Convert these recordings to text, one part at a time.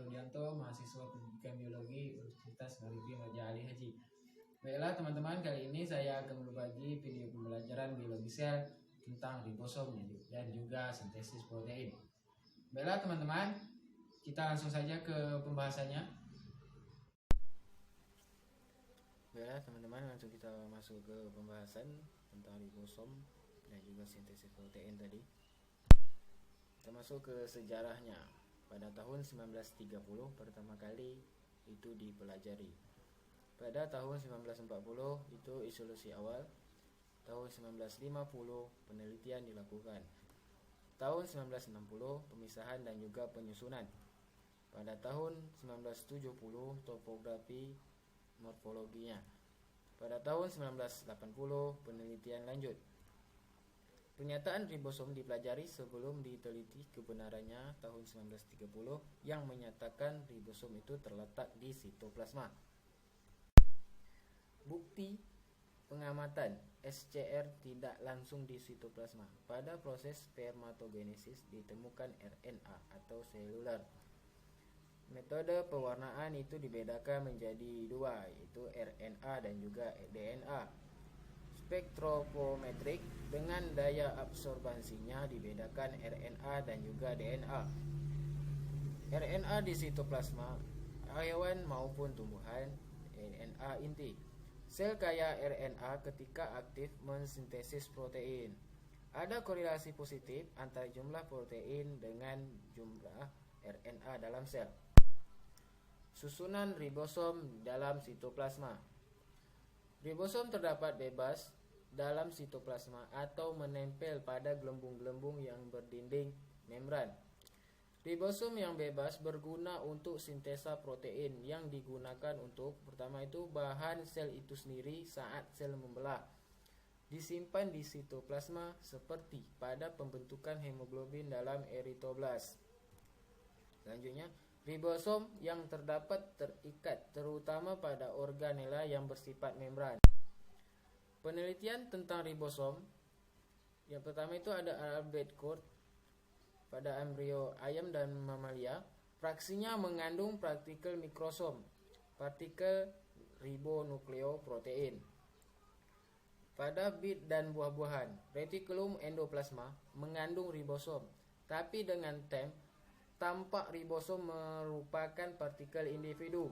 Rudianto, mahasiswa pendidikan biologi Universitas Maritim Raja Ali Haji. Baiklah teman-teman, kali ini saya akan berbagi video pembelajaran biologi sel tentang ribosom dan juga sintesis protein. Baiklah teman-teman, kita langsung saja ke pembahasannya. Baiklah teman-teman, langsung kita masuk ke pembahasan tentang ribosom dan juga sintesis protein tadi. Kita masuk ke sejarahnya. Pada tahun 1930 pertama kali itu dipelajari. Pada tahun 1940 itu isolasi awal. Tahun 1950 penelitian dilakukan. Tahun 1960 pemisahan dan juga penyusunan. Pada tahun 1970 topografi morfologinya. Pada tahun 1980 penelitian lanjut. Pernyataan ribosom dipelajari sebelum diteliti kebenarannya tahun 1930 yang menyatakan ribosom itu terletak di sitoplasma. Bukti pengamatan SCR tidak langsung di sitoplasma. Pada proses spermatogenesis ditemukan RNA atau seluler. Metode pewarnaan itu dibedakan menjadi dua, yaitu RNA dan juga DNA. Spektrofometrik dengan daya absorbansinya dibedakan RNA dan juga DNA. RNA di sitoplasma hewan maupun tumbuhan, RNA inti. Sel kaya RNA ketika aktif mensintesis protein. Ada korelasi positif antara jumlah protein dengan jumlah RNA dalam sel. Susunan ribosom dalam sitoplasma. Ribosom terdapat bebas dalam sitoplasma atau menempel pada gelembung-gelembung yang berdinding membran. Ribosom yang bebas berguna untuk sintesa protein yang digunakan untuk pertama itu bahan sel itu sendiri saat sel membelah. Disimpan di sitoplasma seperti pada pembentukan hemoglobin dalam eritoblas. Selanjutnya, ribosom yang terdapat terikat terutama pada organela yang bersifat membran. Penelitian tentang ribosom yang pertama itu ada Albert Koch pada embrio ayam dan mamalia. Fraksinya mengandung partikel mikrosom, partikel ribonukleoprotein. Pada bit dan buah-buahan, retikulum endoplasma mengandung ribosom, tapi dengan tampak ribosom merupakan partikel individu.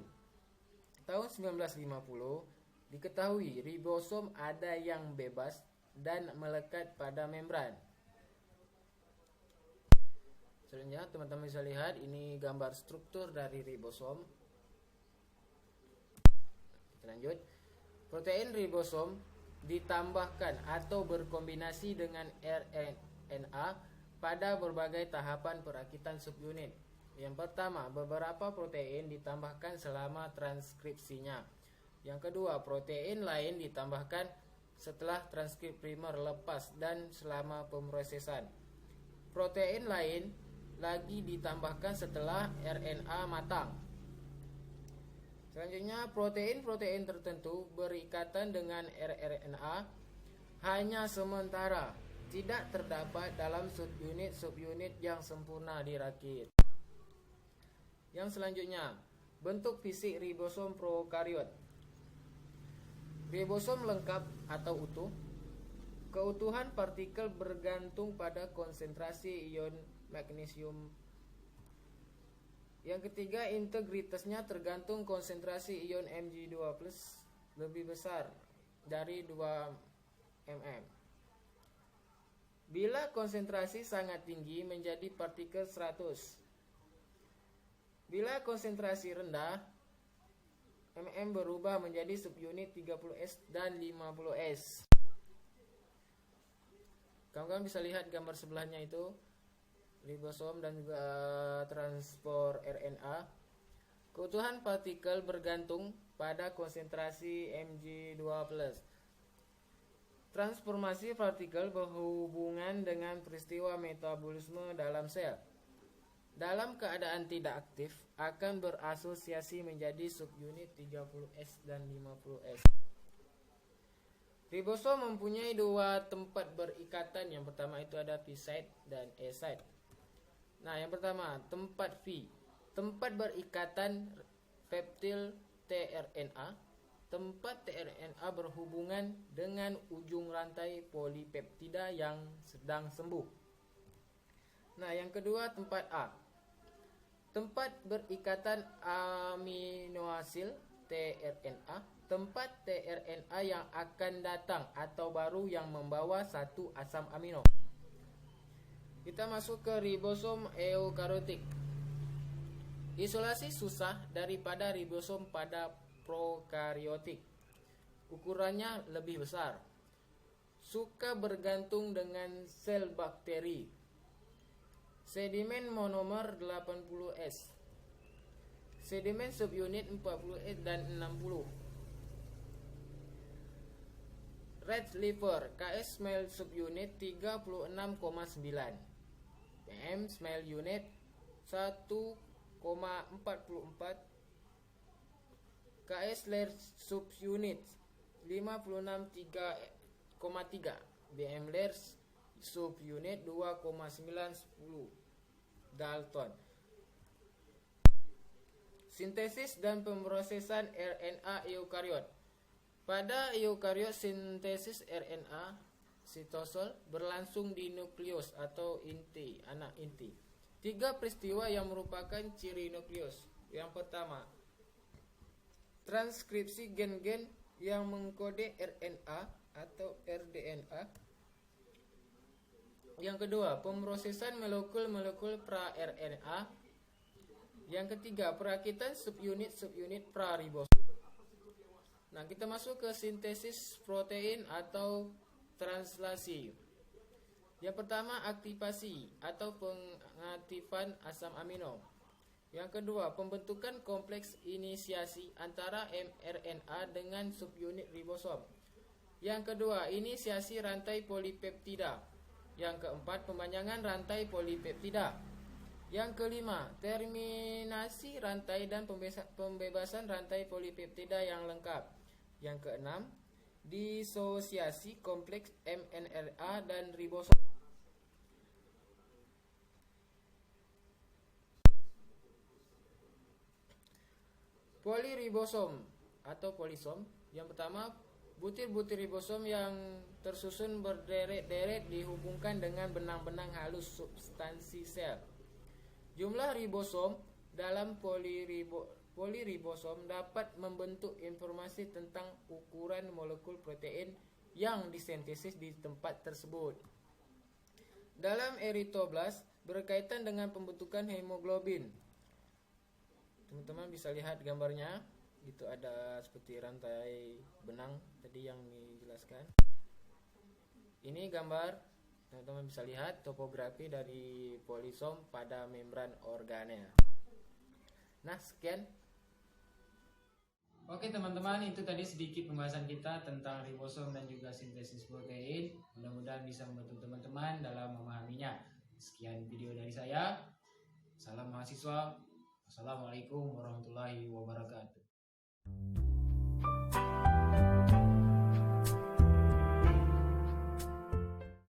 Tahun 1950 diketahui ribosom ada yang bebas dan melekat pada membran. Selanjutnya teman-teman bisa lihat ini gambar struktur dari ribosom. Kita lanjut. Protein ribosom ditambahkan atau berkombinasi dengan RNA pada berbagai tahapan perakitan subunit. Yang pertama, beberapa protein ditambahkan selama transkripsinya. Yang kedua, protein lain ditambahkan setelah transkrip primer lepas dan selama pemrosesan. Protein lain lagi ditambahkan setelah RNA matang. Selanjutnya, protein-protein tertentu berikatan dengan rRNA hanya sementara, tidak terdapat dalam subunit yang sempurna dirakit. Yang selanjutnya, bentuk fisik ribosom prokariot. Ribosom lengkap atau utuh. Keutuhan partikel bergantung pada konsentrasi ion magnesium. Yang ketiga, integritasnya tergantung konsentrasi ion Mg2+ lebih besar dari 2 mm. Bila konsentrasi sangat tinggi menjadi partikel 100. Bila konsentrasi rendah, MM berubah menjadi subunit 30S dan 50S. Kawan-kawan bisa lihat gambar sebelahnya itu ribosom dan juga transport RNA. Keutuhan partikel bergantung pada konsentrasi Mg2+. Transformasi partikel berhubungan dengan peristiwa metabolisme dalam sel. Dalam keadaan tidak aktif akan berasosiasi menjadi subunit 30S dan 50S. Ribosom mempunyai dua tempat berikatan. Yang pertama itu ada P site dan A site. Nah, yang pertama tempat V Tempat berikatan peptil tRNA. Tempat tRNA berhubungan dengan ujung rantai polipeptida yang sedang sembuh. Nah, yang kedua tempat A. Tempat berikatan aminoasil tRNA. Tempat tRNA yang akan datang atau baru yang membawa satu asam amino. Kita masuk ke ribosom eukariotik. Isolasi susah daripada ribosom pada prokariotik. Ukurannya lebih besar. Suka bergantung dengan sel bakteri. Sedimen monomer 80S. Sedimen subunit 40S dan 60. Red liver KS smell subunit 36,9. PM smell unit 1,44. KS layer subunit 56,3. BM layer subunit 2,910 Dalton. Sintesis dan pemrosesan RNA eukariot. Pada eukariot, sintesis RNA sitosol berlangsung di nukleus atau inti, anak inti. 3 peristiwa yang merupakan ciri nukleus. Yang pertama, transkripsi gen-gen yang mengkode RNA atau rDNA. Yang kedua, pemrosesan molekul-molekul pra-RNA. Yang ketiga, perakitan subunit pra-ribosom. Nah, kita masuk ke sintesis protein atau translasi. Yang pertama, aktivasi atau pengaktifan asam amino. Yang kedua, pembentukan kompleks inisiasi antara mRNA dengan subunit ribosom. Yang kedua, inisiasi rantai polipeptida. Yang keempat, pemanjangan rantai polipeptida. Yang kelima, terminasi rantai dan pembebasan rantai polipeptida yang lengkap. Yang keenam, disosiasi kompleks mRNA dan ribosom. Poliribosom atau polisom. Yang pertama, butir-butir ribosom yang tersusun berderet-deret dihubungkan dengan benang-benang halus substansi sel. Jumlah ribosom dalam poliribosom dapat membentuk informasi tentang ukuran molekul protein yang disintesis di tempat tersebut. Dalam eritoblas berkaitan dengan pembentukan hemoglobin. Teman-teman bisa lihat gambarnya. Itu ada seperti rantai benang tadi yang dijelaskan. Ini gambar, teman-teman bisa lihat topografi dari polisom pada membran organel. Nah, sekian. Oke teman-teman, itu tadi sedikit pembahasan kita tentang ribosom dan juga sintesis protein. Mudah-mudahan bisa membantu teman-teman dalam memahaminya. Sekian video dari saya. Salam mahasiswa. Assalamualaikum warahmatullahi wabarakatuh.